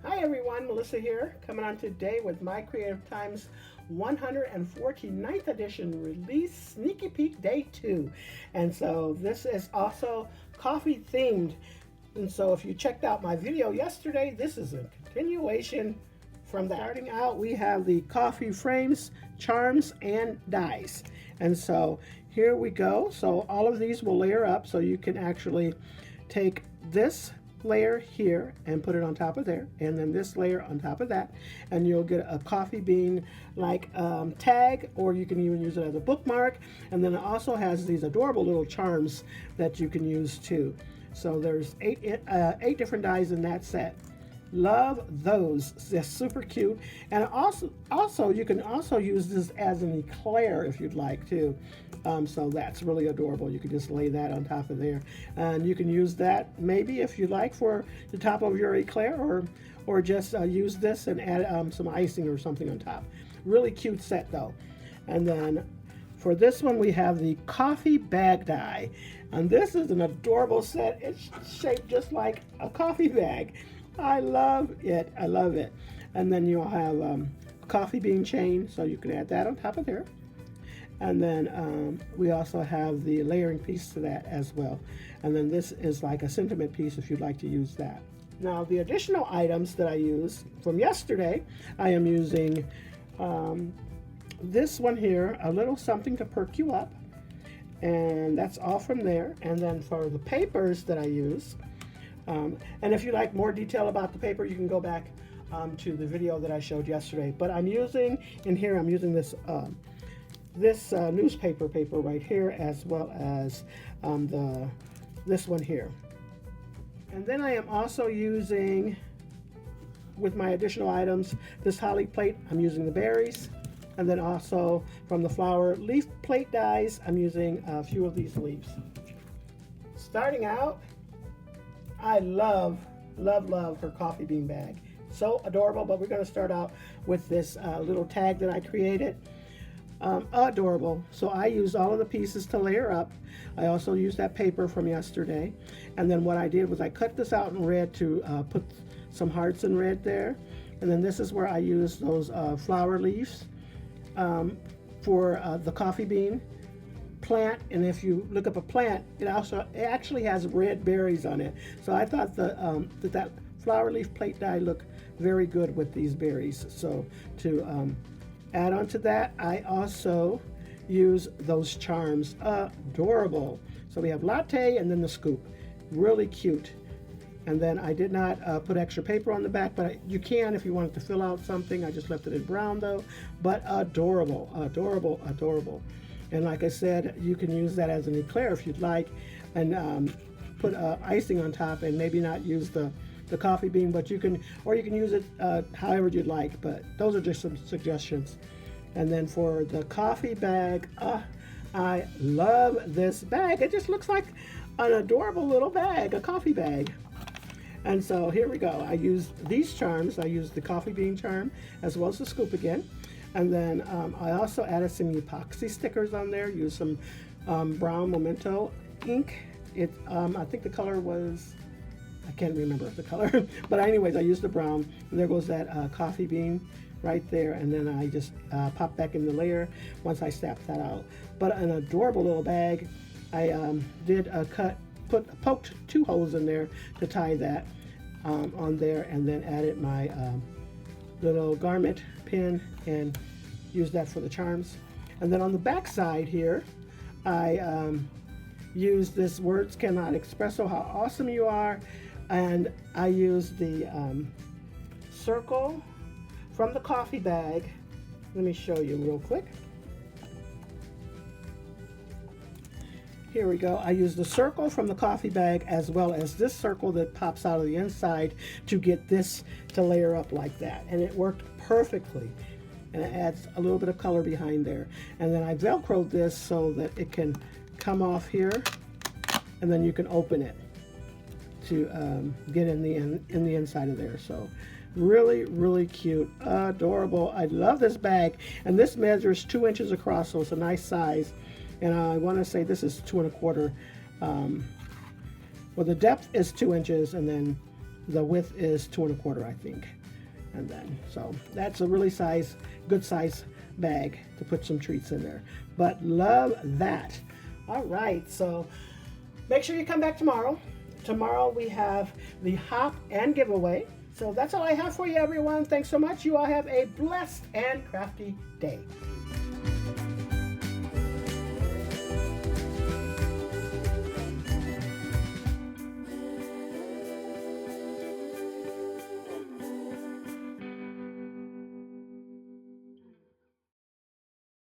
Hi everyone, Melissa here, coming on today with my Creative Times 149th edition release sneaky peek day 2. And so this is also coffee themed. And so if you checked out my video yesterday, this is a continuation from that. Starting out, we have the coffee frames, charms, and dies. And so here we go. So all of these will layer up, so you can actually take this layer here and put it on top of there, and then this layer on top of that, and you'll get a coffee bean like tag, or you can even use it as a bookmark. And then it also has these adorable little charms that you can use too. So there's eight different dies in that set. Love those. They're super cute. And also you can also use this as an eclair if you'd like to. So that's really adorable. You can just lay that on top of there, and you can use that maybe if you like for the top of your eclair, or just use this and add some icing or something on top. Really cute set though. And then for this one we have the coffee bag die, and this is an adorable set. It's shaped just like a coffee bag. I love it. I love it. And then you'll have coffee bean chain, so you can add that on top of there. And then we also have the layering piece to that as well. And then this is like a sentiment piece if you'd like to use that. Now the additional items that I used from yesterday, I am using this one here, a little something to perk you up. And that's all from there. And then for the papers that I use, and if you like more detail about the paper, you can go back to the video that I showed yesterday. But I'm using, in here, I'm using this newspaper paper right here, as well as this one here. And then I am also using, with my additional items, this holly plate. I'm using the berries. And then also from the flower leaf plate dies, I'm using a few of these leaves. Starting out, I love her coffee bean bag. So adorable. But we're going to start out with this little tag that I created. Adorable. So I used all of the pieces to layer up. I also used that paper from yesterday, and then what I did was I cut this out in red to put some hearts in red there. And then this is where I used those flower leaves for the coffee bean plant. And if you look up a plant, it actually has red berries on it. So I thought that flower leaf plate die looked very good with these berries. So to add on to that, I also use those charms. Adorable. So we have latte and then the scoop. Really cute. And then I did not put extra paper on the back, but you can if you wanted to fill out something. I just left it in brown though. But adorable, adorable, adorable. And like I said, you can use that as an eclair if you'd like, and put icing on top, and maybe not use the coffee bean, but you can use it however you'd like. But those are just some suggestions. And then for the coffee bag, I love this bag. It just looks like an adorable little bag, a coffee bag. And so here we go. I used these charms. I used the coffee bean charm as well as the scoop again. And then I also added some epoxy stickers on there. Used some brown Memento ink. I think the color was, I can't remember the color, but anyways, I used the brown. And there goes that coffee bean right there, and then I just pop back in the layer once I snap that out. But an adorable little bag. I did poked 2 holes in there to tie that on there, and then added my little garment pin and used that for the charms. And then on the back side here, I used this "Words Cannot Express How Awesome You Are," and I used the circle from the coffee bag. Let me show you real quick. Here we go. I used the circle from the coffee bag as well as this circle that pops out of the inside to get this to layer up like that. And it worked perfectly. And it adds a little bit of color behind there. And then I Velcroed this so that it can come off here, and then you can open it to get in the inside of there. So really, really cute, adorable. I love this bag, and this measures 2 inches across, so it's a nice size. And I want to say this is 2 1/4. Well, the depth is 2 inches, and then the width is 2¼ I think. And then, so that's a really good size bag to put some treats in there. But love that. All right, so make sure you come back tomorrow. Tomorrow we have the hop and giveaway. So that's all I have for you, everyone. Thanks so much. You all have a blessed and crafty day.